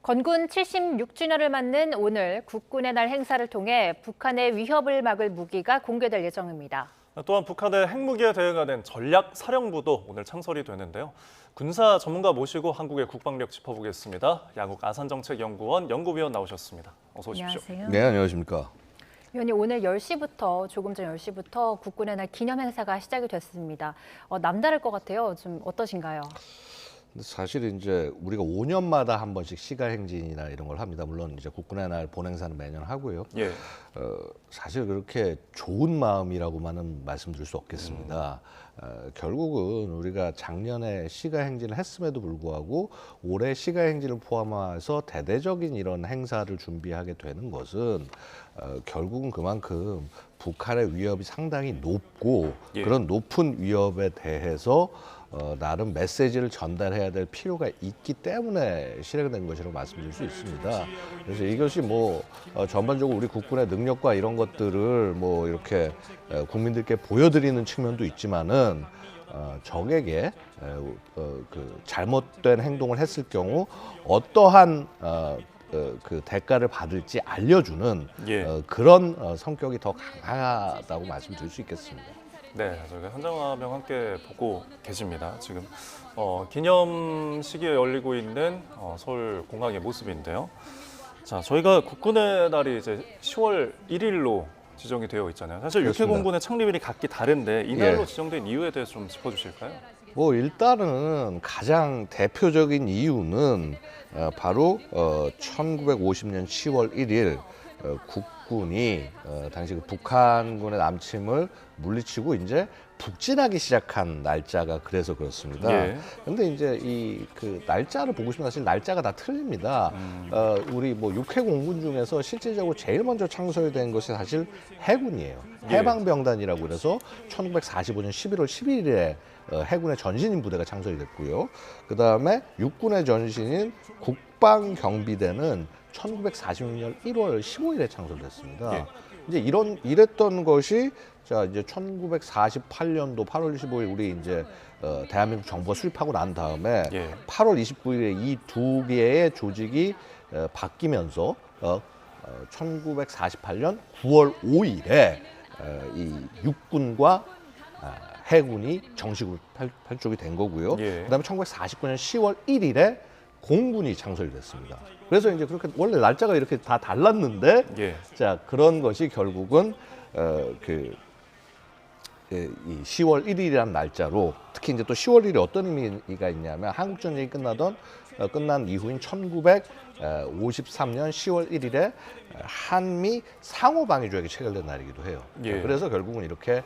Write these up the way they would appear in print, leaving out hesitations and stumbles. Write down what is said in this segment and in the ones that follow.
건군 76주년을 맞는 오늘 국군의 날 행사를 통해 북한의 위협을 막을 무기가 공개될 예정입니다. 또한 북한의 핵무기에 대응하는 전략사령부도 오늘 창설이 되는데요. 군사 전문가 모시고 한국의 국방력 짚어보겠습니다. 양욱 아산정책연구원 연구위원 나오셨습니다. 어서 오십시오. 안녕하세요. 네, 안녕하십니까. 위원님, 오늘 10시부터 조금 전 10시부터 국군의 날 기념 행사가 시작이 됐습니다. 남다를 것 같아요. 좀 어떠신가요? 사실 이제 우리가 5년마다 한 번씩 시가행진이나 이런 걸 합니다. 물론 이제 국군의 날 본행사는 매년 하고요. 예. 사실 그렇게 좋은 마음이라고만은 말씀드릴 수 없겠습니다. 결국은 우리가 작년에 시가행진을 했음에도 불구하고 올해 시가행진을 포함해서 대대적인 이런 행사를 준비하게 되는 것은 결국은 그만큼 북한의 위협이 상당히 높고 예. 그런 높은 위협에 대해서 나름 메시지를 전달해야 될 필요가 있기 때문에 실행된 것이라고 말씀드릴 수 있습니다. 그래서 이것이 전반적으로 우리 국군의 능력과 이런 것들을 이렇게 국민들께 보여드리는 측면도 있지만은 적에게 그 잘못된 행동을 했을 경우 어떠한 그 대가를 받을지 알려주는 예. 그런 성격이 더 강하다고 말씀드릴 수 있겠습니다. 네, 저희가 현장화면 함께 보고 계십니다. 지금 기념식에 열리고 있는 서울 공항의 모습인데요. 자, 저희가 국군의 날이 이제 10월 1일로 지정이 되어 있잖아요. 사실 그렇습니다. 육해공군의 창립일이 각기 다른데 이날로 예. 지정된 이유에 대해서 좀 짚어주실까요? 일단은 가장 대표적인 이유는 바로 1950년 10월 1일 국군이 당시 그 북한군의 남침을 물리치고 이제 북진하기 시작한 날짜가 그래서 그렇습니다. 예. 근데 이제 그 날짜를 보고 싶으면 사실 날짜가 다 틀립니다. 우리 육해공군 중에서 실질적으로 제일 먼저 창설된 것이 사실 해군이에요. 예. 해방병단이라고 그래서 1945년 11월 11일에 해군의 전신인 부대가 창설이 됐고요. 그 다음에 육군의 전신인 국방경비대는 1946년 1월 15일에 창설됐습니다. 예. 이제 이랬던 것이 이제 1948년도 8월 15일 우리 이제 대한민국 정부가 수립하고 난 다음에 예. 8월 29일에 이 두 개의 조직이 바뀌면서 1948년 9월 5일에 이 육군과 해군이 정식으로 발족이 된 거고요. 예. 그다음에 1949년 10월 1일에 공군이 창설이 됐습니다. 그래서 이제 그렇게 원래 날짜가 이렇게 다 달랐는데, 예. 자 그런 것이 결국은 이 10월 1일이라는 날짜로 특히 이제 또 10월 1일이 어떤 의미가 있냐면 한국 전쟁이 끝난 이후인 1953년 10월 1일에 한미 상호 방위 조약이 체결된 날이기도 해요. 예. 그래서 결국은 이렇게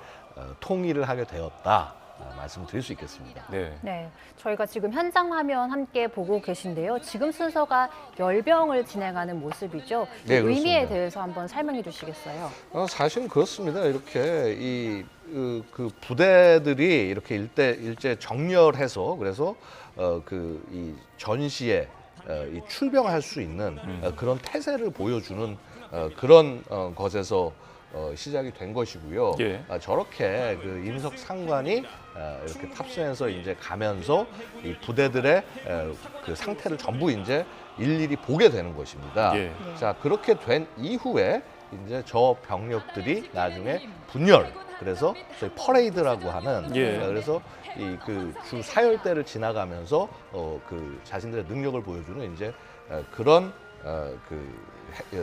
통일을 하게 되었다 말씀드릴 수 있겠습니다. 네. 네, 저희가 지금 현장 화면 함께 보고 계신데요. 지금 순서가 열병을 진행하는 모습이죠. 네, 그 의미에 그렇습니다. 대해서 한번 설명해 주시겠어요? 사실은 그렇습니다. 이렇게 그 부대들이 이렇게 일제 정렬해서 그래서 이 전시에 이 출병할 수 있는 그런 태세를 보여주는 그런 것에서 시작이 된 것이고요. 예. 저렇게 그 인석 상관이 이렇게 탑승해서 이제 가면서 이 부대들의 그 상태를 전부 이제 일일이 보게 되는 것입니다. 예. 자, 그렇게 된 이후에 이제 저 병력들이 나중에 분열, 그래서 저희 퍼레이드라고 하는 예. 그래서 이 그 주 사열대를 지나가면서 그 자신들의 능력을 보여주는 이제 그런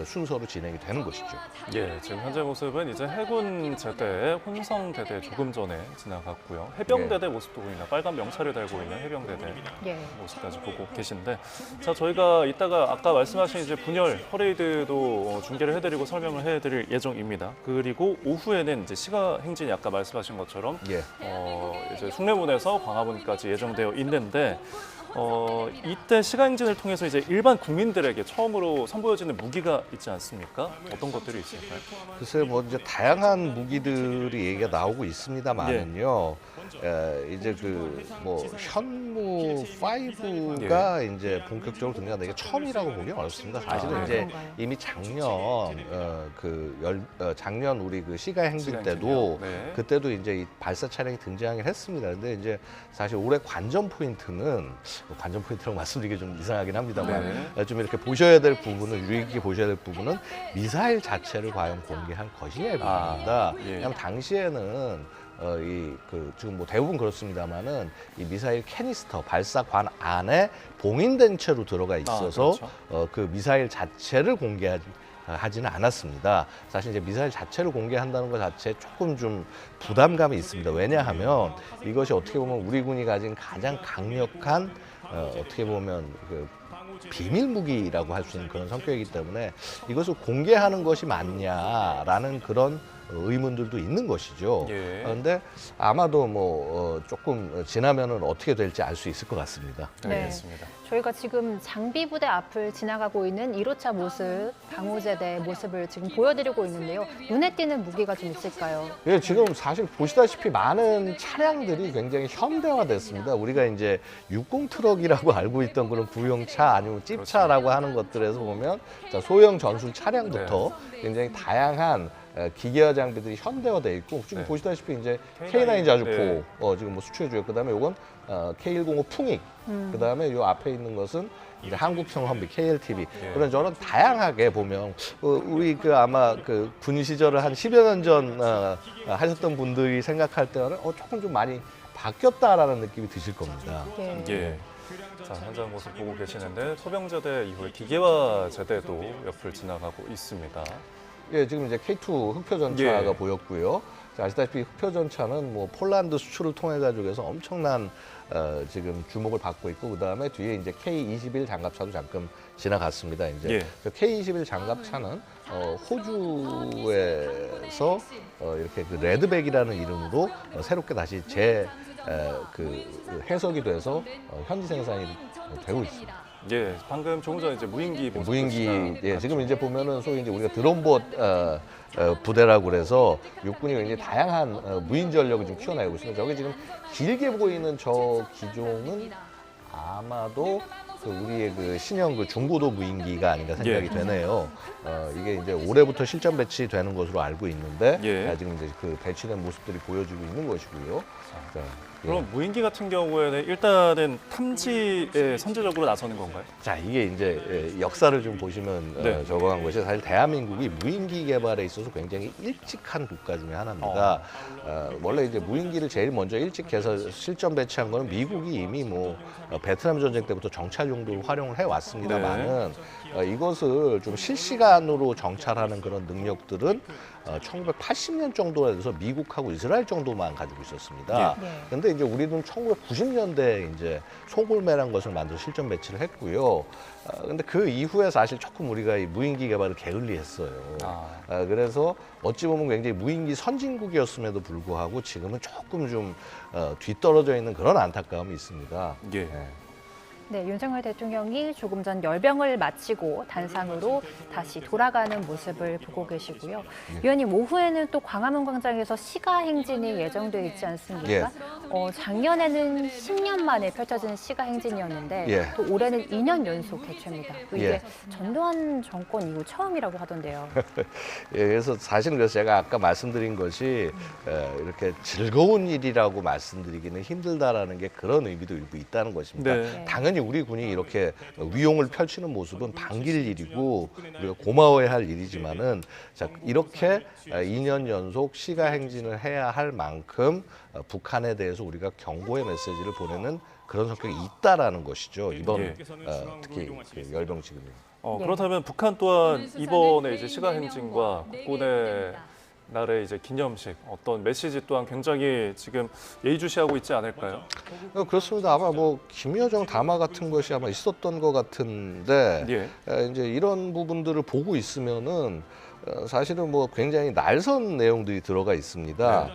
순서로 진행이 되는 것이죠. 예, 지금 현재 모습은 이제 해군 제대, 혼성대대 조금 전에 지나갔고요. 해병대대 모습도 보이나 빨간 명찰을 달고 있는 해병대대 예. 모습까지 보고 계신데, 자 저희가 이따가 아까 말씀하신 이제 분열 퍼레이드도 중계를 해드리고 설명을 해드릴 예정입니다. 그리고 오후에는 이제 시가 행진이 아까 말씀하신 것처럼 예. 이제 숭례문에서 광화문까지 예정되어 있는데. 이때 시가행진을 통해서 이제 일반 국민들에게 처음으로 선보여지는 무기가 있지 않습니까? 어떤 것들이 있을까요? 글쎄 이제 다양한 무기들이 얘기가 나오고 있습니다만은요. 이제 현무 5가 이제 본격적으로 등장한다. 이게 처음이라고 보기 어렵습니다. 사실은 아, 이제 그런가요? 이미 작년 우리 그 시가 행진 때도 네. 그때도 이제 이 발사 차량이 등장을 했습니다. 근데 이제 사실 올해 관전 포인트는 관전 포인트라고 말씀드리기 좀 이상하긴 합니다만 네. 좀 이렇게 보셔야 될 부분은 유의 깊게 보셔야 될 부분은 미사일 자체를 과연 공개할 것이냐의 부분입니다. 예. 왜냐하면 당시에는 지금 뭐 대부분 그렇습니다만은 이 미사일 캐니스터 발사관 안에 봉인된 채로 들어가 있어서 그렇죠. 그 미사일 자체를 하지는 않았습니다. 사실 이제 미사일 자체를 공개한다는 것 자체에 조금 좀 부담감이 있습니다. 왜냐하면 이것이 어떻게 보면 우리 군이 가진 가장 강력한 어떻게 보면 그 비밀 무기라고 할 수 있는 그런 성격이기 때문에 이것을 공개하는 것이 맞냐라는 그런 의문들도 있는 것이죠. 예. 그런데 아마도 뭐 조금 지나면은 어떻게 될지 알 수 있을 것 같습니다. 네. 알겠습니다. 저희가 지금 장비부대 앞을 지나가고 있는 1호차 모습, 방호제대 모습을 지금 보여드리고 있는데요. 눈에 띄는 무기가 좀 있을까요? 예, 지금 사실 보시다시피 많은 차량들이 굉장히 현대화됐습니다. 우리가 이제 60 트럭이라고 알고 있던 그런 구형차 아니면 찝차라고 하는 것들에서 보면 자, 소형 전술 차량부터 굉장히 다양한 기계화 장비들이 현대화돼 있고 지금 네. 보시다시피 이제 K9 자주포 네. 지금 뭐 수출해 주고 그다음에 요건 K105 풍익 그다음에 요 앞에 있는 것은 이제 한국형 험비 KLTV 예. 그런 저런 다양하게 보면 우리 그 아마 그 군 시절을 한 10여 년 전 하셨던 분들이 생각할 때는 조금 좀 많이 바뀌었다라는 느낌이 드실 겁니다. 예. 예. 자, 현장 모습 보고 계시는데 소병제대 이후에 기계화 제대도 옆을 지나가고 있습니다. 예, 지금 이제 K2 흑표전차가 예. 보였고요. 자, 아시다시피 흑표전차는 뭐 폴란드 수출을 통해 가지고 해서 엄청난 지금 주목을 받고 있고 그다음에 뒤에 이제 K21 장갑차도 잠깐 지나갔습니다. 이제 예. K21 장갑차는 호주에서 이렇게 그 레드백이라는 이름으로 새롭게 다시 그 해석이 돼서 현지 생산이 되고 있습니다. 예, 방금 조금 전에 이제 무인기 모습도 무인기 지나갔죠. 지금 이제 보면은 소위 이제 우리가 드론봇 부대라고 그래서 육군이 굉장히 다양한 무인 전력을 좀 키워나가고 있습니다. 저게 지금 길게 보이는 저 기종은 아마도 그 우리의 그 신형 그 중고도 무인기가 아닌가 생각이 예. 되네요. 이게 이제 올해부터 실전 배치되는 것으로 알고 있는데 예. 지금 이제 그 배치된 모습들이 보여지고 있는 것이고요. 자, 그럼 무인기 같은 경우에는 일단은 탐지에 선제적으로 나서는 건가요? 자, 이게 이제 역사를 좀 보시면 네. 적어간 것이 사실 대한민국이 무인기 개발에 있어서 굉장히 일찍한 국가 중에 하나입니다. 원래 이제 무인기를 제일 먼저 일찍 해서 실전 배치한 거는 미국이 이미 뭐 베트남 전쟁 때부터 정찰 용도로 활용을 해왔습니다만은 이것을 좀 실시간으로 정찰하는 그런 능력들은 1980년 정도에 돼서 미국하고 이스라엘 정도만 가지고 있었습니다. 네. 근데 이제 우리는 1990년대에 이제 소골매란 것을 만들어 실전 배치를 했고요. 근데 그 이후에 사실 조금 우리가 이 무인기 개발을 게을리했어요. 그래서 어찌 보면 굉장히 무인기 선진국이었음에도 불구하고 지금은 조금 좀 뒤떨어져 있는 그런 안타까움이 있습니다. 예. 네. 네, 윤석열 대통령이 조금 전 열병을 마치고 단상으로 다시 돌아가는 모습을 보고 계시고요. 위원님, 오후에는 또 광화문 광장에서 시가 행진이 예정돼 있지 않습니까? 예. 작년에는 10년 만에 펼쳐진 시가 행진이었는데 예. 또 올해는 2년 연속 개최입니다. 또 이게 예. 전두환 정권 이후 처음이라고 하던데요. 예, 그래서 사실은 그래서 제가 아까 말씀드린 것이 이렇게 즐거운 일이라고 말씀드리기는 힘들다라는 게 그런 의미도 일부 있다는 것입니다. 네. 당연히 우리 군이 이렇게 위용을 펼치는 모습은 반길 일이고 우리가 고마워해야 할 일이지만은 자, 이렇게 2년 연속 시가 행진을 해야 할 만큼 북한에 대해서 우리가 경고의 메시지를 보내는 그런 성격이 있다라는 것이죠. 이번 예. 특히 그 열병 지금이. 그렇다면 북한 또한 이번에 이제 시가 행진과 국군의 날의 이제 기념식 어떤 메시지 또한 굉장히 지금 예의주시하고 있지 않을까요? 그렇습니다. 아마 뭐 김여정 담화 같은 것이 아마 있었던 것 같은데 예. 이제 이런 부분들을 보고 있으면은 사실은 뭐 굉장히 날선 내용들이 들어가 있습니다.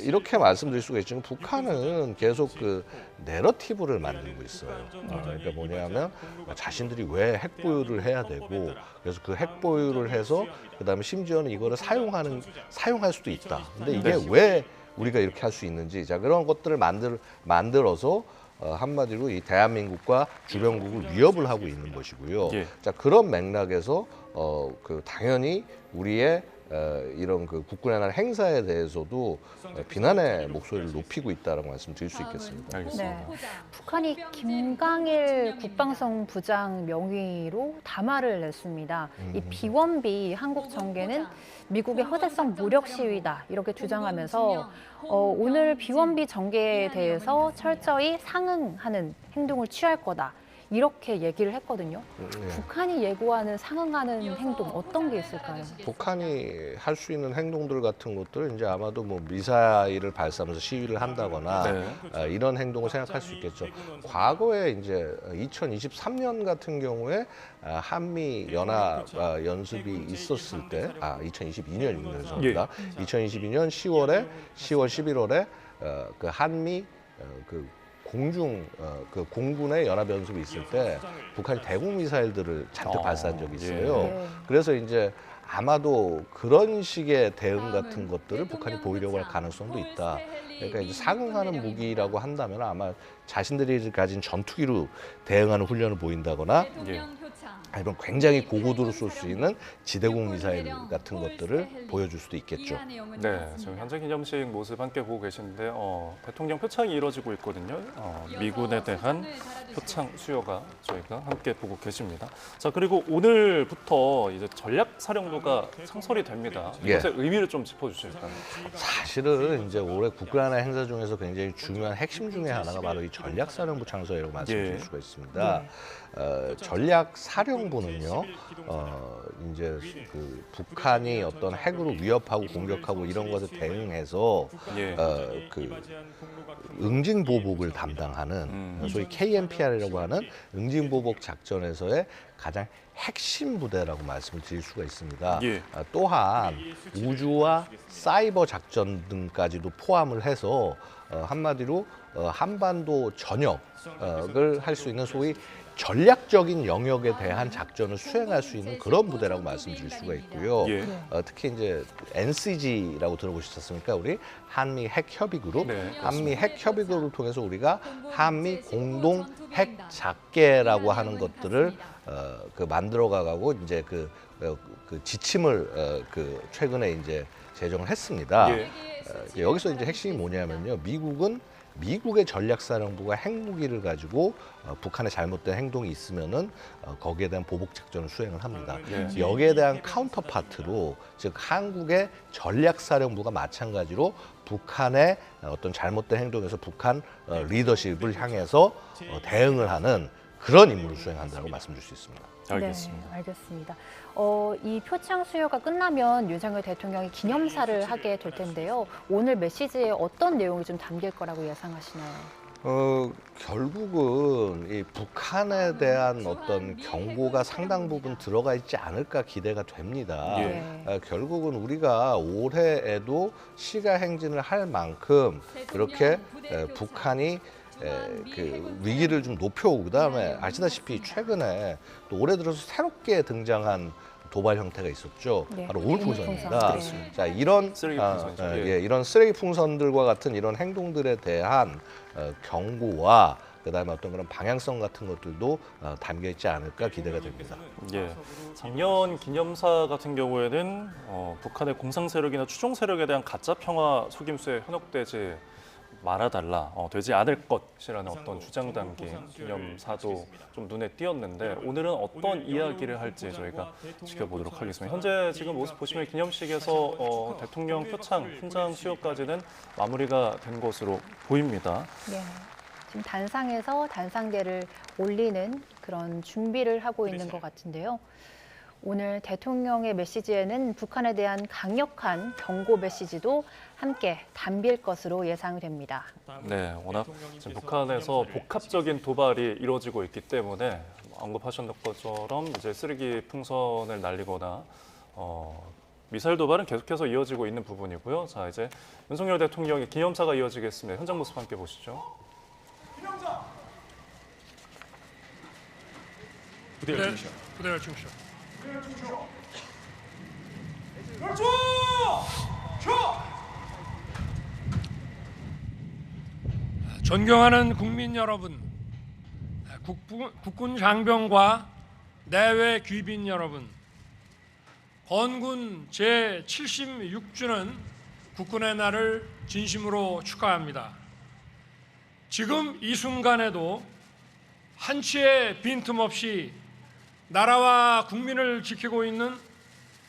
이렇게 말씀드릴 수가 있지만 북한은 계속 그 내러티브를 만들고 있어요. 그러니까 뭐냐면 자신들이 왜 핵보유를 해야 되고 그래서 그 핵보유를 해서 그다음에 심지어는 이거를 사용할 수도 있다. 근데 이게 왜 우리가 이렇게 할 수 있는지 자 그런 것들을 만들어서 한마디로 이 대한민국과 주변국을 위협을 하고 있는 것이고요. 예. 자 그런 맥락에서 그 당연히 우리의 이런 그 국군의 날 행사에 대해서도 비난의 목소리를 높이고 있다라고 말씀드릴 수 있겠습니다. 알겠습니다. 네. 북한이 김강일 국방성 부장 명의로 담화를 냈습니다. 이 비원비 한국 정계는 미국의 허대성 무력 시위다 이렇게 주장하면서 오늘 비원비 전개에 대해서 철저히 상응하는 행동을 취할 거다. 이렇게 얘기를 했거든요. 북한이 예고하는 상응하는 행동 어떤 게 있을까요? 북한이 할 수 있는 행동들 같은 것들 이제 아마도 뭐 미사일을 발사하면서 시위를 한다거나 네. 이런 행동을 생각할 수 있겠죠. 과거에 이제 2023년 같은 경우에 한미 연합 연습이 있었을 때, 2022년입니다. 죄송합니다. 2022년 10월, 11월에 그 한미 그 공군의 연합 연습이 있을 때 북한이 대공 미사일들을 잔뜩 발사한 적이 있어요. 네. 그래서 이제 아마도 그런 식의 대응 같은 것들을 북한이 보이려고 할 가능성도 있다. 그러니까 이제 상응하는 무기라고 한다면 아마 자신들이 가진 전투기로 대응하는 훈련을 보인다거나 아니면 굉장히 고고도로 쏠 수 있는 지대공 미사일 같은 것들을 보여줄 수도 있겠죠. 네, 지금 현재 기념식 모습 함께 보고 계신데 대통령 표창이 이루어지고 있거든요. 미군에 대한 표창 수여가 저희가 함께 보고 계십니다. 자, 그리고 오늘부터 이제 전략사령부가 창설이 됩니다. 이것의 의미를 좀 짚어주실까요? 사실은 이제 올해 국군의 행사 중에서 굉장히 중요한 핵심 중에 하나가 바로 이 전략사령부 창설이라고 말씀드릴 수가 있습니다. 전략사령부는요, 이제 그 북한이 어떤 핵으로 위협하고 공격하고 이런 것에 대응해서 그 응징보복을 담당하는 소위 KMPR이라고 하는 응징보복 작전에서의 가장 핵심 부대라고 말씀을 드릴 수가 있습니다. 또한 우주와 사이버 작전 등까지도 포함을 해서 한마디로 한반도 전역을 할 수 있는 소위 전략적인 영역에 대한 작전을 수행할 수 있는 그런 부대라고 말씀드릴 수가 있고요. 특히 이제 NCG라고 들어보셨습니까? 우리 한미 핵협의그룹, 한미 핵협의그룹을 통해서 우리가 한미 공동 핵 작계라고 하는 것들을 그 만들어가고 이제 그 지침을 최근에 이제 제정을 했습니다. 여기서 이제 핵심이 뭐냐면요, 미국의 전략사령부가 핵무기를 가지고 북한의 잘못된 행동이 있으면은 거기에 대한 보복 작전을 수행을 합니다. 여기에 대한 카운터파트로 즉 한국의 전략사령부가 마찬가지로 북한의 어떤 잘못된 행동에서 북한 리더십을 향해서 대응을 하는 그런 임무를 수행한다고 말씀드릴 수 있습니다. 알겠습니다. 네, 알겠습니다. 이 표창 수여가 끝나면 윤석열 대통령이 기념사를 하게 될 텐데요. 오늘 메시지에 어떤 내용이 좀 담길 거라고 예상하시나요? 결국은 이 북한에 대한 어떤 경고가 상당 부분 들어가 있지 않을까 기대가 됩니다. 결국은 우리가 올해에도 시가 행진을 할 만큼 그렇게 북한이 그 위기를 좀 높여오고 그다음에 아시다시피 최근에 또 올해 들어서 새롭게 등장한 도발 형태가 있었죠. 바로 오물풍선입니다. 자, 이런 쓰레기 풍선이죠. 이런 쓰레기 풍선들과 같은 이런 행동들에 대한 경고와 그다음에 어떤 그런 방향성 같은 것들도 담겨 있지 않을까 기대가 됩니다. 작년 기념사 같은 경우에는 북한의 공상 세력이나 추종 세력에 대한 가짜 평화 속임수에 현혹되지 말아달라, 되지 않을 것이라는 어떤 주장 담긴 기념사도 좀 눈에 띄었는데 오늘은 어떤 이야기를 할지 저희가 지켜보도록 하겠습니다. 현재 지금 모습 보시면 기념식에서 대통령 표창 훈장 수여까지는 마무리가 된 것으로 보입니다. 지금 단상에서 단상대를 올리는 그런 준비를 하고 있는 것 같은데요. 오늘 대통령의 메시지에는 북한에 대한 강력한 경고 메시지도 함께 담길 것으로 예상됩니다. 네, 워낙 지금 북한에서 복합적인 도발이 이루어지고 있기 때문에 언급하셨던 것처럼 이제 쓰레기 풍선을 날리거나 미사일 도발은 계속해서 이어지고 있는 부분이고요. 자, 이제 윤석열 대통령의 기념사가 이어지겠습니다. 현장 모습 함께 보시죠. 부대열 중시. 존경하는 국민 여러분, 국군 장병과 내외 귀빈 여러분, 건군 제76주는 국군의 날을 진심으로 축하합니다. 지금 이 순간에도 한치의 빈틈없이 나라와 국민을 지키고 있는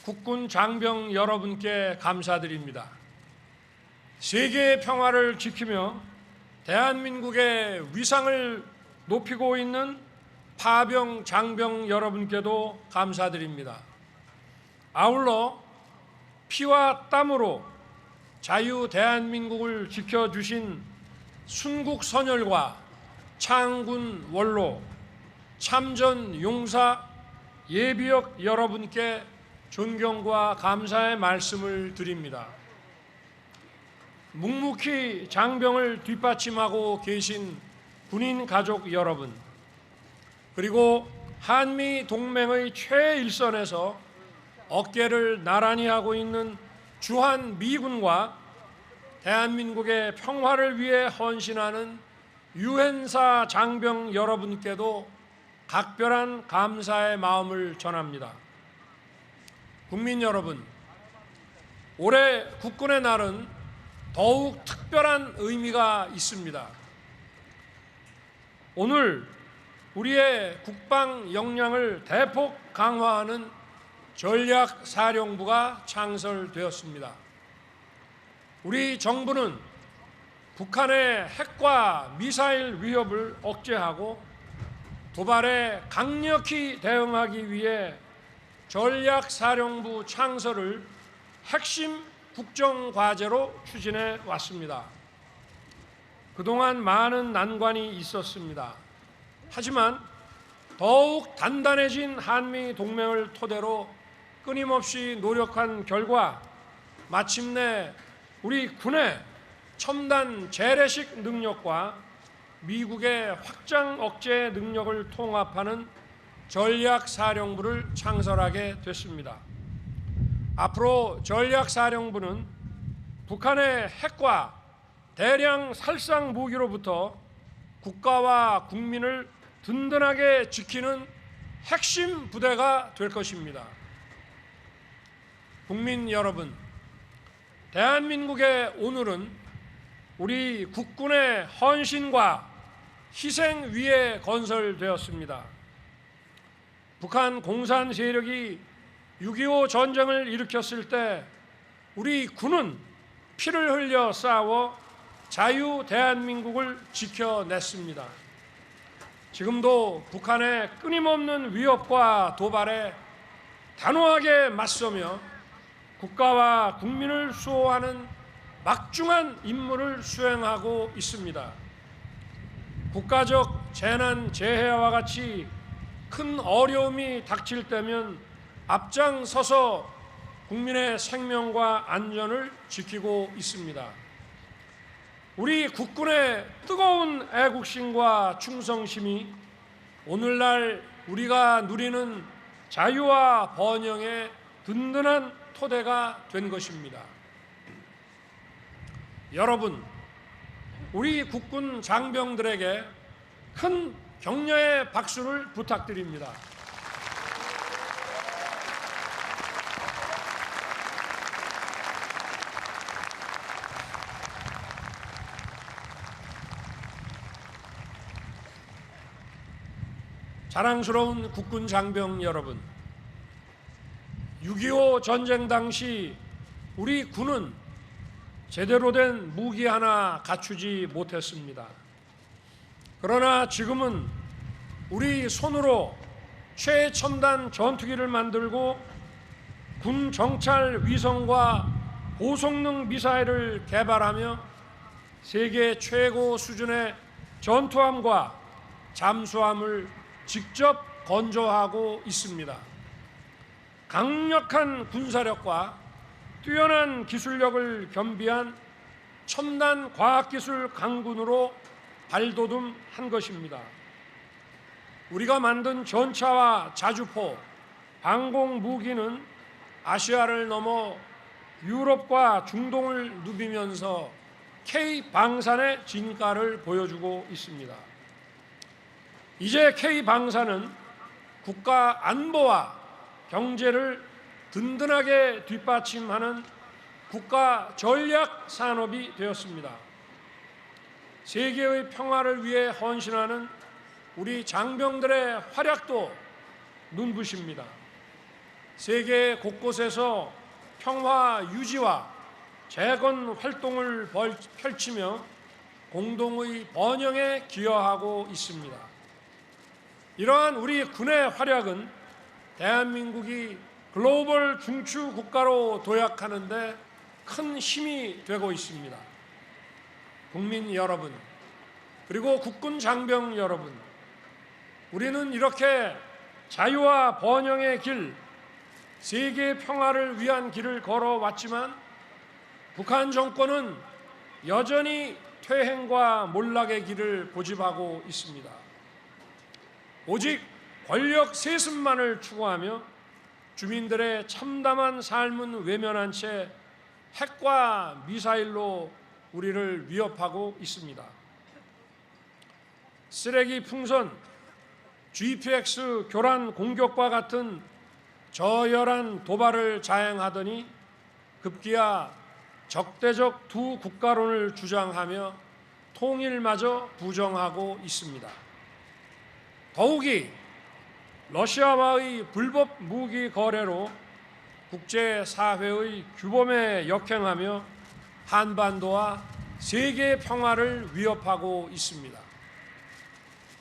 국군 장병 여러분께 감사드립니다. 세계의 평화를 지키며 대한민국의 위상을 높이고 있는 파병 장병 여러분께도 감사드립니다. 아울러 피와 땀으로 자유 대한민국을 지켜주신 순국 선열과 창군 원로, 참전 용사, 예비역 여러분께 존경과 감사의 말씀을 드립니다. 묵묵히 장병을 뒷받침하고 계신 군인 가족 여러분, 그리고 한미 동맹의 최일선에서 어깨를 나란히 하고 있는 주한 미군과 대한민국의 평화를 위해 헌신하는 유엔사 장병 여러분께도 각별한 감사의 마음을 전합니다. 국민 여러분, 올해 국군의 날은 더욱 특별한 의미가 있습니다. 오늘 우리의 국방 역량을 대폭 강화하는 전략사령부가 창설되었습니다. 우리 정부는 북한의 핵과 미사일 위협을 억제하고 도발에 강력히 대응하기 위해 전략사령부 창설을 핵심 국정과제로 추진해 왔습니다. 그동안 많은 난관이 있었습니다. 하지만 더욱 단단해진 한미 동맹을 토대로 끊임없이 노력한 결과 마침내 우리 군의 첨단 재래식 능력과 미국의 확장 억제 능력을 통합하는 전략사령부를 창설하게 됐습니다. 앞으로 전략사령부는 북한의 핵과 대량 살상 무기로부터 국가와 국민을 든든하게 지키는 핵심 부대가 될 것입니다. 국민 여러분, 대한민국의 오늘은 우리 국군의 헌신과 희생 위에 건설되었습니다. 북한 공산 세력이 6.25 전쟁을 일으켰을 때 우리 군은 피를 흘려 싸워 자유 대한민국을 지켜냈습니다. 지금도 북한의 끊임없는 위협과 도발에 단호하게 맞서며 국가와 국민을 수호하는 막중한 임무를 수행하고 있습니다. 국가적 재난 재해와 같이 큰 어려움이 닥칠 때면 앞장서서 국민의 생명과 안전을 지키고 있습니다. 우리 국군의 뜨거운 애국심과 충성심이 오늘날 우리가 누리는 자유와 번영의 든든한 토대가 된 것입니다. 여러분, 우리 국군 장병들에게 큰 격려의 박수를 부탁드립니다. 자랑스러운 국군 장병 여러분, 6.25 전쟁 당시 우리 군은 제대로 된 무기 하나 갖추지 못했습니다. 그러나 지금은 우리 손으로 최첨단 전투기를 만들고 군 정찰 위성과 고성능 미사일을 개발하며 세계 최고 수준의 전투함과 잠수함을 직접 건조하고 있습니다. 강력한 군사력과 뛰어난 기술력을 겸비한 첨단 과학기술 강군으로 발돋움한 것입니다. 우리가 만든 전차와 자주포, 방공 무기는 아시아를 넘어 유럽과 중동을 누비면서 K방산의 진가를 보여주고 있습니다. 이제 K방산은 국가 안보와 경제를 든든하게 뒷받침하는 국가 전략 산업이 되었습니다. 세계의 평화를 위해 헌신하는 우리 장병들의 활약도 눈부십니다. 세계 곳곳에서 평화 유지와 재건 활동을 펼치며 공동의 번영에 기여하고 있습니다. 이러한 우리 군의 활약은 대한민국이 글로벌 중추 국가로 도약하는 데 큰 힘이 되고 있습니다. 국민 여러분, 그리고 국군 장병 여러분, 우리는 이렇게 자유와 번영의 길, 세계 평화를 위한 길을 걸어왔지만 북한 정권은 여전히 퇴행과 몰락의 길을 고집하고 있습니다. 오직 권력 세습만을 추구하며 주민들의 참담한 삶은 외면한 채 핵과 미사일로 우리를 위협하고 있습니다. 쓰레기 풍선, GPX 교란 공격과 같은 저열한 도발을 자행하더니 급기야 적대적 두 국가론을 주장하며 통일마저 부정하고 있습니다. 더욱이 러시아와의 불법 무기 거래로 국제사회의 규범에 역행하며 한반도와 세계 평화를 위협하고 있습니다.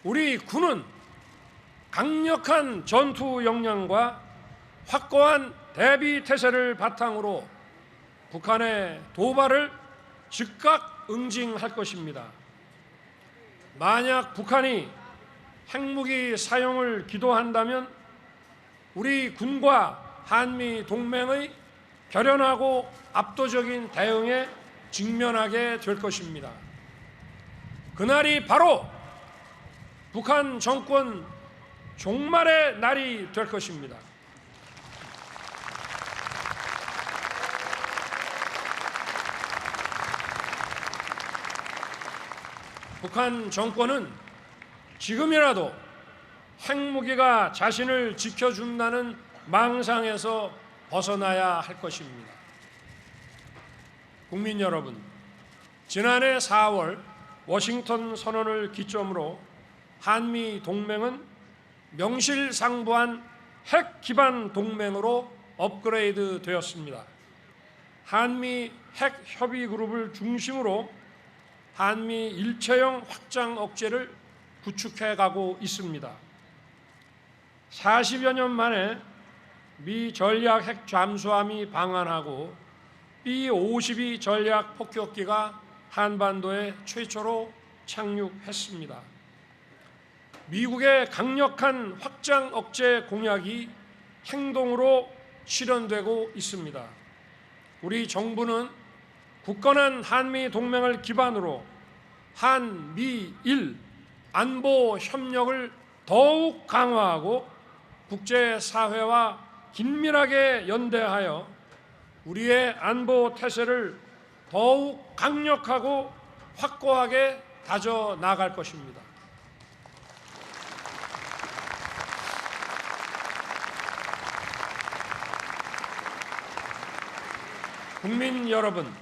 우리 군은 강력한 전투 역량과 확고한 대비 태세를 바탕으로 북한의 도발을 즉각 응징할 것입니다. 만약 북한이 핵무기 사용을 기도한다면 우리 군과 한미 동맹의 결연하고 압도적인 대응에 직면하게 될 것입니다. 그날이 바로 북한 정권 종말의 날이 될 것입니다. 북한 정권은 지금이라도 핵무기가 자신을 지켜준다는 망상에서 벗어나야 할 것입니다. 국민 여러분, 지난해 4월 워싱턴 선언을 기점으로 한미 동맹은 명실상부한 핵 기반 동맹으로 업그레이드 되었습니다. 한미 핵 협의 그룹을 중심으로 한미 일체형 확장 억제를 구축해 가고 있습니다. 40여 년 만에 미 전략 핵 잠수함이 방한하고 B-52 전략 폭격기가 한반도에 최초로 착륙했습니다. 미국의 강력한 확장 억제 공약이 행동으로 실현되고 있습니다. 우리 정부는 굳건한 한미 동맹을 기반으로 한미일 안보 협력을 더욱 강화하고 국제사회와 긴밀하게 연대하여 우리의 안보 태세를 더욱 강력하고 확고하게 다져 나갈 것입니다. 국민 여러분,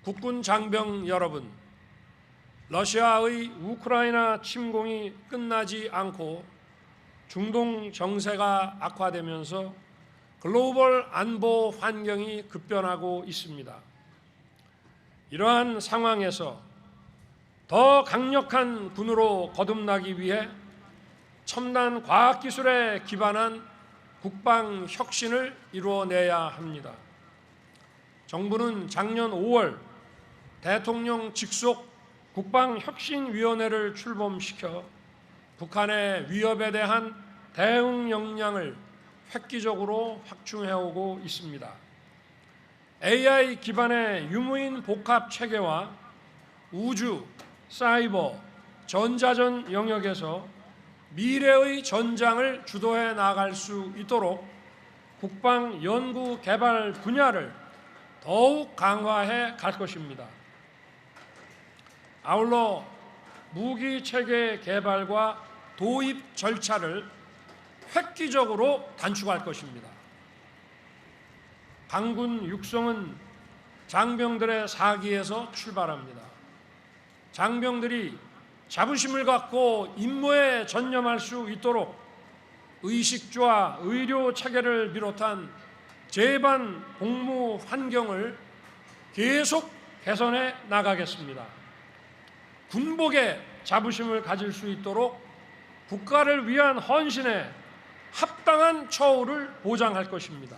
국군 장병 여러분, 러시아의 우크라이나 침공이 끝나지 않고 중동 정세가 악화되면서 글로벌 안보 환경이 급변하고 있습니다. 이러한 상황에서 더 강력한 군으로 거듭나기 위해 첨단 과학기술에 기반한 국방 혁신을 이루어내야 합니다. 정부는 작년 5월 대통령 직속 국방혁신위원회를 출범시켜 북한의 위협에 대한 대응 역량을 획기적으로 확충해오고 있습니다. AI 기반의 유무인 복합 체계와 우주, 사이버, 전자전 영역에서 미래의 전장을 주도해 나갈 수 있도록 국방 연구 개발 분야를 더욱 강화해 갈 것입니다. 아울러 무기 체계 개발과 도입 절차를 획기적으로 단축할 것입니다. 강군 육성은 장병들의 사기에서 출발합니다. 장병들이 자부심을 갖고 임무에 전념할 수 있도록 의식주와 의료 체계를 비롯한 제반 복무 환경을 계속 개선해 나가겠습니다. 군복에 자부심을 가질 수 있도록 국가를 위한 헌신에 합당한 처우를 보장할 것입니다.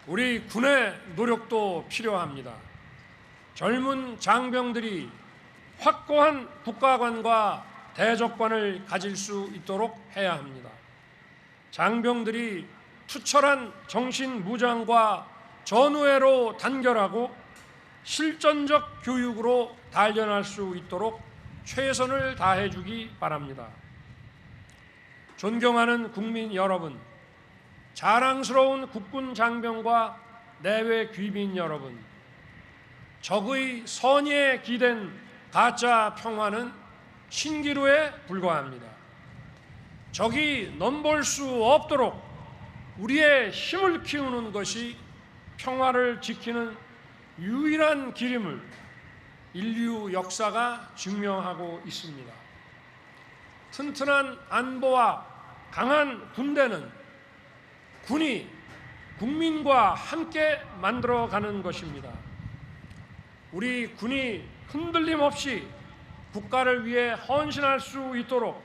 우리 군의 노력도 필요합니다. 젊은 장병들이 확고한 국가관과 대적관을 가질 수 있도록 해야 합니다. 장병들이 투철한 정신무장과 전우회로 단결하고 실전적 교육으로 단련할 수 있도록 최선을 다해 주기 바랍니다. 존경하는 국민 여러분, 자랑스러운 국군 장병과 내외 귀빈 여러분, 적의 선의에 기댄 가짜 평화는 신기루에 불과합니다. 적이 넘볼 수 없도록 우리의 힘을 키우는 것이 평화를 지키는 유일한 길임을 인류 역사가 증명하고 있습니다. 튼튼한 안보와 강한 군대는 군이 국민과 함께 만들어가는 것입니다. 우리 군이 흔들림 없이 국가를 위해 헌신할 수 있도록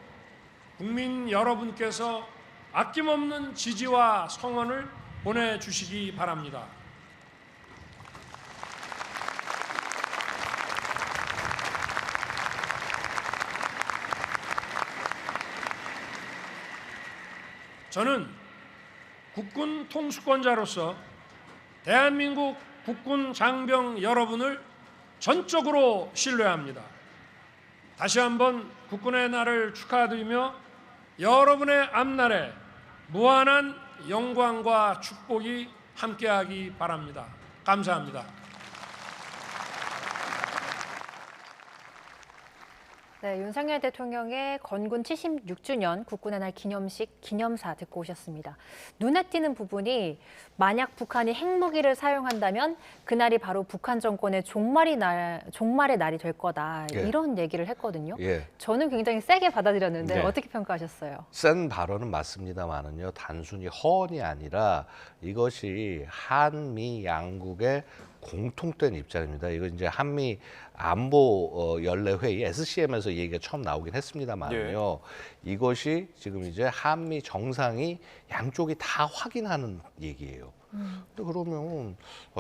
국민 여러분께서 아낌없는 지지와 성원을 보내주시기 바랍니다. 저는 국군 통수권자로서 대한민국 국군 장병 여러분을 전적으로 신뢰합니다. 다시 한번 국군의 날을 축하드리며 여러분의 앞날에 무한한 영광과 축복이 함께하기 바랍니다. 감사합니다. 네, 윤석열 대통령의 건군 76주년 국군의 날 기념식 기념사 듣고 오셨습니다. 눈에 띄는 부분이 만약 북한이 핵무기를 사용한다면 그날이 바로 북한 정권의 종말의 날이 될 거다. 예. 이런 얘기를 했거든요. 예. 저는 굉장히 세게 받아들였는데 네. 어떻게 평가하셨어요? 센 발언은 맞습니다만은요, 단순히 허언이 아니라 이것이 한미 양국의 공통된 입장입니다. 이거 이제 한미 안보 연례 회의 SCM에서 얘기가 처음 나오긴 했습니다만요. 이것이 지금 이제 한미 정상이 양쪽이 다 확인하는 얘기예요. 근데 그러면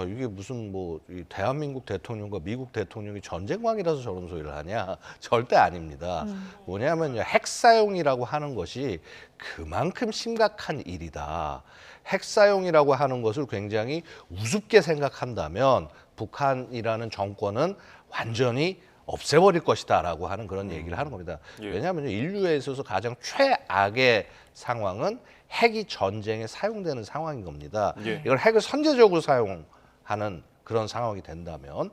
이게 무슨 뭐 대한민국 대통령과 미국 대통령이 전쟁광이라서 저런 소리를 하냐? 절대 아닙니다. 뭐냐면요, 핵 사용이라고 하는 것이 그만큼 심각한 일이다. 핵 사용이라고 하는 것을 굉장히 우습게 생각한다면 북한이라는 정권은 완전히 없애버릴 것이다라고 하는 그런 얘기를 하는 겁니다. 예. 왜냐하면 인류에 있어서 가장 최악의 상황은 핵이 전쟁에 사용되는 상황인 겁니다. 예. 이걸 핵을 선제적으로 사용하는 그런 상황이 된다면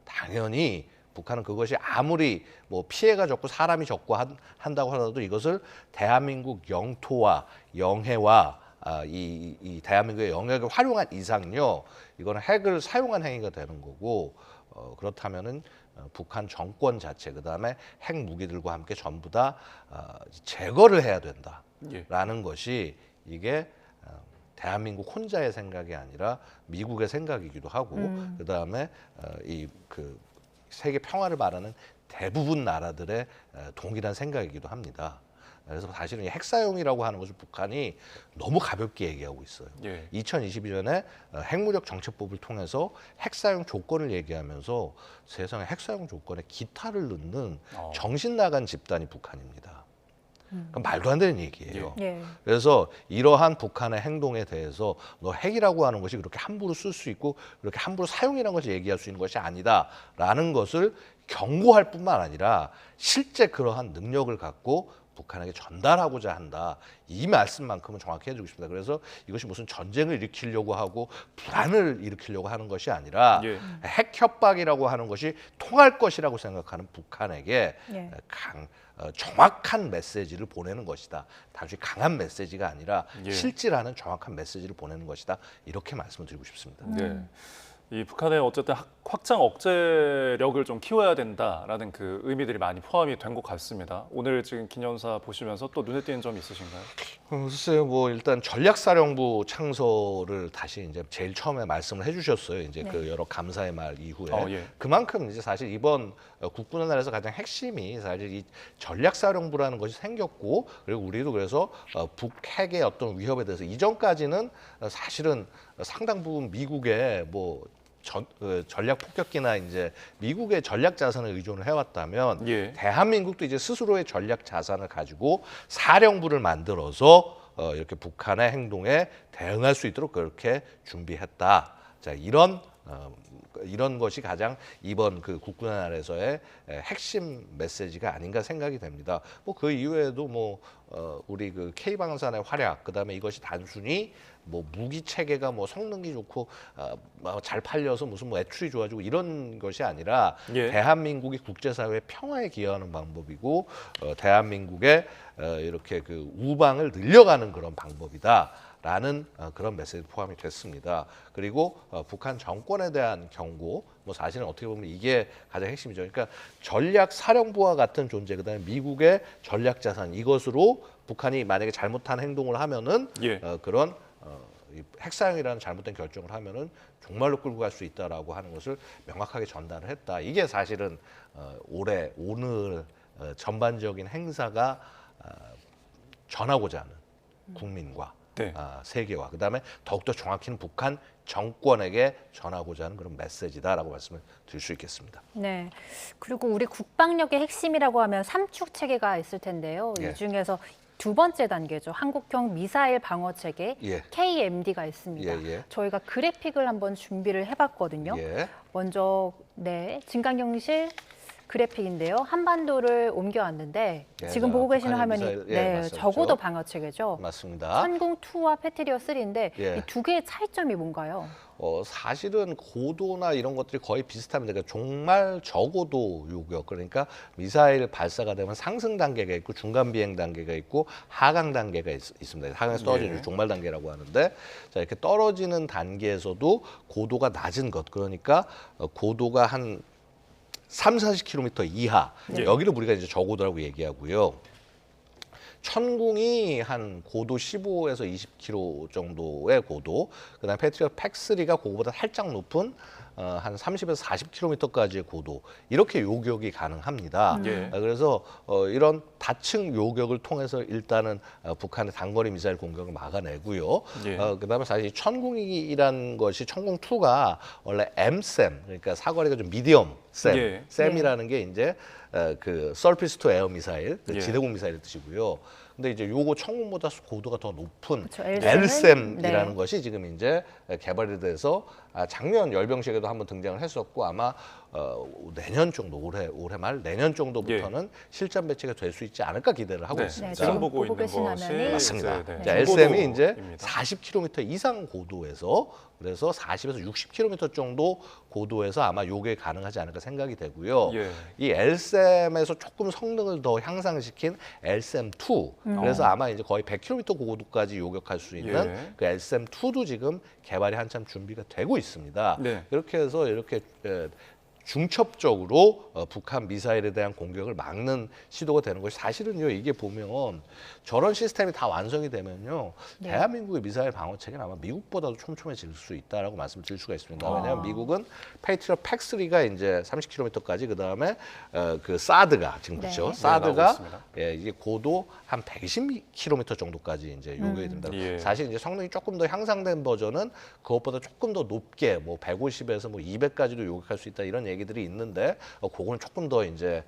당연히 북한은 그것이 아무리 뭐 피해가 적고 사람이 적고 한다고 하더라도 이것을 대한민국 영토와 영해와 이 대한민국의 영역을 활용한 이상요, 이거는 핵을 사용한 행위가 되는 거고, 그렇다면은 북한 정권 자체, 그 다음에 핵 무기들과 함께 전부 다 제거를 해야 된다라는 예. 것이 이게 대한민국 혼자의 생각이 아니라 미국의 생각이기도 하고, 그 다음에 이 그 세계 평화를 바라는 대부분 나라들의 동일한 생각이기도 합니다. 그래서 사실은 핵 사용이라고 하는 것을 북한이 너무 가볍게 얘기하고 있어요. 예. 2022년에 핵무력 정책법을 통해서 핵 사용 조건을 얘기하면서 세상에 핵 사용 조건에 기타를 넣는 정신 나간 집단이 북한입니다. 그럼 말도 안 되는 얘기예요. 예. 그래서 이러한 북한의 행동에 대해서 너 핵이라고 하는 것이 그렇게 함부로 쓸 수 있고 그렇게 함부로 사용이라는 것을 얘기할 수 있는 것이 아니다라는 것을 경고할 뿐만 아니라 실제 그러한 능력을 갖고 북한에게 전달하고자 한다. 이 말씀만큼은 정확히 해주고 싶습니다. 그래서 이것이 무슨 전쟁을 일으키려고 하고 불안을 일으키려고 하는 것이 아니라 예. 핵 협박이라고 하는 것이 통할 것이라고 생각하는 북한에게 예. 정확한 메시지를 보내는 것이다. 단순히 강한 메시지가 아니라 예. 실질하는 정확한 메시지를 보내는 것이다. 이렇게 말씀을 드리고 싶습니다. 네. 이 북한의 어쨌든 확장 억제력을 좀 키워야 된다라는 그 의미들이 많이 포함이 된 것 같습니다. 오늘 지금 기념사 보시면서 또 눈에 띄는 점 있으신가요? 글쎄요, 뭐 일단 전략사령부 창설을 다시 이제 제일 처음에 말씀을 해주셨어요. 이제 그 여러 감사의 말 이후에 예. 그만큼 이제 사실 이번 국군의 날에서 가장 핵심이 사실 이 전략사령부라는 것이 생겼고 그리고 우리도 그래서 북핵의 어떤 위협에 대해서 이전까지는 사실은 상당 부분 미국의 뭐 전략 폭격기나 이제 미국의 전략 자산을 의존을 해왔다면 예. 대한민국도 이제 스스로의 전략 자산을 가지고 사령부를 만들어서 이렇게 북한의 행동에 대응할 수 있도록 그렇게 준비했다. 자, 이런 것이 가장 이번 그 국군의 날에서의 핵심 메시지가 아닌가 생각이 됩니다. 뭐 그 이후에도 뭐 우리 그 K방산의 활약, 그다음에 이것이 단순히 뭐 무기 체계가 뭐 성능이 좋고 잘 팔려서 무슨 뭐 애출이 좋아지고 이런 것이 아니라 예. 대한민국이 국제사회의 평화에 기여하는 방법이고 대한민국의 이렇게 그 우방을 늘려가는 그런 방법이다라는 그런 메시지 포함이 됐습니다. 그리고 북한 정권에 대한 경고, 뭐 사실은 어떻게 보면 이게 가장 핵심이죠. 그러니까 전략 사령부와 같은 존재, 그다음에 미국의 전략 자산 이것으로 북한이 만약에 잘못한 행동을 하면은 예. 그런 이 핵사용이라는 잘못된 결정을 하면은 정말로 끌고 갈 수 있다라고 하는 것을 명확하게 전달을 했다. 이게 사실은 오늘 전반적인 행사가 전하고자 하는 국민과 네. 세계와 그다음에 더욱더 정확히는 북한 정권에게 전하고자 하는 그런 메시지다라고 말씀을 드릴 수 있겠습니다. 네. 그리고 우리 국방력의 핵심이라고 하면 삼축 체계가 있을 텐데요. 예. 이 중에서 두 번째 단계죠. 한국형 미사일 방어 체계 예. KMD가 있습니다. 예, 예. 저희가 그래픽을 한번 준비를 해봤거든요. 예. 먼저 진강경실 그래픽인데요. 한반도를 옮겨왔는데 예, 지금 보고 계시는 북한의 화면이 미사일, 예, 맞습니다. 저고도 방어 체계죠. 맞습니다. 천궁2와 패트리어 3인데 예. 이 두 개의 차이점이 뭔가요? 사실은 고도나 이런 것들이 거의 비슷합니다. 그러니까 정말 저고도 요격, 그러니까 미사일 발사가 되면 상승 단계가 있고 중간 비행 단계가 있고 하강 단계가 있습니다. 하강에서 떨어지는 예. 종말 단계라고 하는데, 자 이렇게 떨어지는 단계에서도 고도가 낮은 것, 그러니까 고도가 한 30-40km 이하, 예. 여기를 우리가 이제 저고도라고 얘기하고요. 천궁이 한 고도 15에서 20km 정도의 고도, 그다음에 패트리엇 팩3가 그거보다 살짝 높은 한 30에서 40km까지의 고도, 이렇게 요격이 가능합니다. 예. 그래서 이런 다층 요격을 통해서 일단은 북한의 단거리 미사일 공격을 막아내고요. 예. 그다음에 사실 이 천궁이란 것이 천궁2가 원래 M셈, 그러니까 사거리가 좀 미디엄 셈, 예. 셈이라는 게 이제 그 서피스 투 에어 미사일, 그 예. 지대공 미사일을 뜻이고요. 근데 이제 요거 천궁보다 고도가 더 높은 그렇죠. L셈이라는 네. 것이 지금 이제 개발이 돼서 작년 열병식에도 한번 등장을 했었고 아마 내년 정도 올해 말 내년 정도부터는 실전 배치가 될 수 있지 않을까 기대를 하고 네. 있습니다. 지금 지금 보고 보고 있는 계신 것이 화면이 맞습니다. 네. 자, L셈이 이제 고도입니다. 40km 이상 고도에서, 그래서 40에서 60km 정도 고도에서 아마 요게 가능하지 않을까 생각이 되고요. 예. 이 L셈에서 조금 성능을 더 향상시킨 L셈2, 그래서 아마 이제 거의 100km 고도까지 요격할 수 있는 예. 그 L셈2도 지금 개발이 한참 준비가 되고 있습니다. 네. 그렇게 해서 이렇게 중첩적으로 북한 미사일에 대한 공격을 막는 시도가 되는 것이, 사실은요 이게 보면 저런 시스템이 다 완성이 되면요 네. 대한민국의 미사일 방어 체계는 아마 미국보다도 촘촘해질 수 있다라고 말씀을 드릴 수가 있습니다. 왜냐하면 미국은 패트리엇 팩3가 이제 30km까지, 그 다음에 그 사드가 지금 네. 그렇죠. 네, 사드가 나오고 있습니다. 이게 고도 한 120km 정도까지 이제 요격이 됩니다. 예. 사실 이제 성능이 조금 더 향상된 버전은 그것보다 조금 더 높게 뭐 150에서 뭐 200까지도 요격할 수 있다 이런 얘기들이 있는데 그거는 조금 더 이제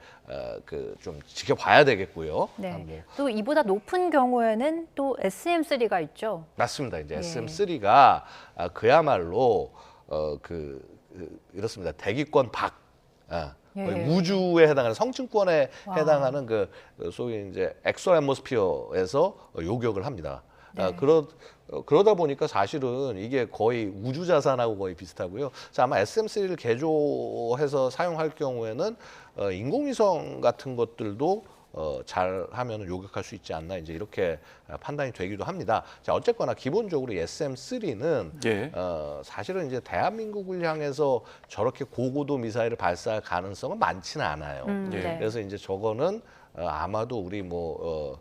그 좀 지켜봐야 되겠고요. 네. 또 이보다 높은 경우에는 또 SM3가 있죠. 맞습니다. 이제 예. SM3가 그야말로 이렇습니다. 대기권 밖, 예. 우주에 해당하는 성층권에 와. 해당하는 그 소위 이제 엑소 애트모스피어에서 요격을 합니다. 네. 그러다 보니까 사실은 이게 거의 우주 자산하고 거의 비슷하고요. 자, 아마 SM3를 개조해서 사용할 경우에는 인공위성 같은 것들도 잘 하면 요격할 수 있지 않나 이제 이렇게 판단이 되기도 합니다. 자, 어쨌거나 기본적으로 이 SM3는 예. 사실은 이제 대한민국을 향해서 저렇게 고고도 미사일을 발사할 가능성은 많지는 않아요. 예. 네. 그래서 이제 저거는 아마도 우리 뭐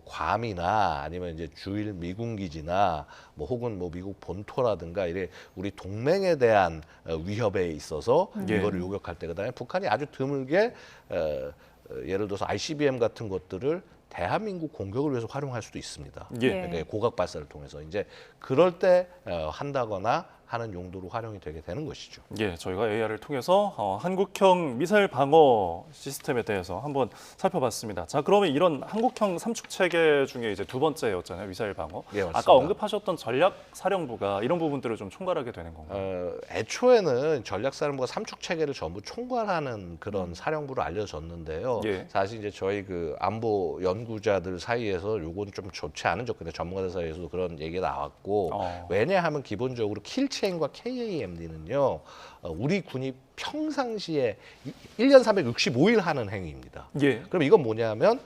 괌이나 아니면 이제 주일 미군 기지나 뭐 혹은 뭐 미국 본토라든가 이래 우리 동맹에 대한 위협에 있어서 예. 이거를 요격할 때 그다음에 북한이 아주 드물게 예를 들어서 ICBM 같은 것들을 대한민국 공격을 위해서 활용할 수도 있습니다. 예. 그러니까 고각 발사를 통해서 이제 그럴 때 한다거나 하는 용도로 활용이 되게 되는 것이죠. 예, 저희가 AR을 통해서 한국형 미사일 방어 시스템에 대해서 한번 살펴봤습니다. 자, 그러면 이런 한국형 삼축 체계 중에 이제 두 번째였잖아요, 미사일 방어. 예, 맞습니다. 아까 언급하셨던 전략사령부가 이런 부분들을 좀 총괄하게 되는 건가요? 애초에는 전략사령부가 삼축 체계를 전부 총괄하는 그런 사령부로 알려졌는데요. 예. 사실 이제 저희 그 안보 연구자들 사이에서 요건 좀 좋지 않은 접근에 전문가들 사이에서도 그런 얘기가 나왔고 왜냐하면 기본적으로 킬체인과 KAMD는요 우리 군이 평상시에 1년 365일 하는 행위입니다. 예. 그럼 이건 뭐냐면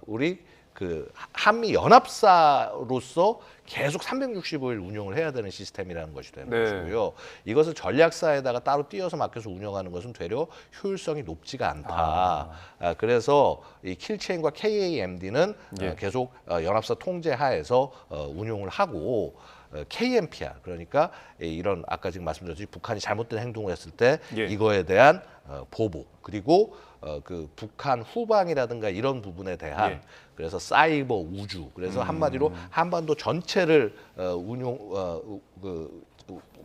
우리 그 한미 연합사로서 계속 365일 운영을 해야 되는 시스템이라는 것이 되는 네. 것이고요. 이것을 전략사에다가 따로 띄어서 맡겨서 운영하는 것은 되려 효율성이 높지가 않다. 그래서 이 킬체인과 KAMD는 예. 계속 연합사 통제 하에서 운용을 하고 KMPR 그러니까 이런 아까 지금 말씀드렸듯이 북한이 잘못된 행동을 했을 때 예. 이거에 대한 보복 그리고 그 북한 후방이라든가 이런 부분에 대한 예. 그래서 사이버 우주 그래서 한마디로 한반도 전체를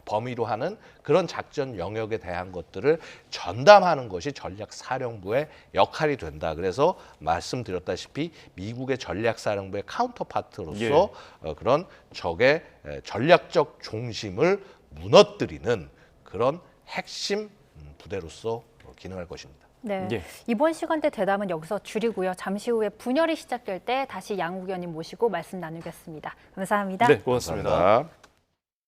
범위로 하는 그런 작전 영역에 대한 것들을 전담하는 것이 전략사령부의 역할이 된다. 그래서 말씀드렸다시피 미국의 전략사령부의 카운터파트로서 그런 적의 전략적 중심을 무너뜨리는 그런 핵심 부대로서 기능할 것입니다. 네. 예. 이번 시간대 대담은 여기서 줄이고요. 잠시 후에 분열이 시작될 때 다시 양욱 의원님 모시고 말씀 나누겠습니다. 감사합니다. 네, 고맙습니다. 감사합니다.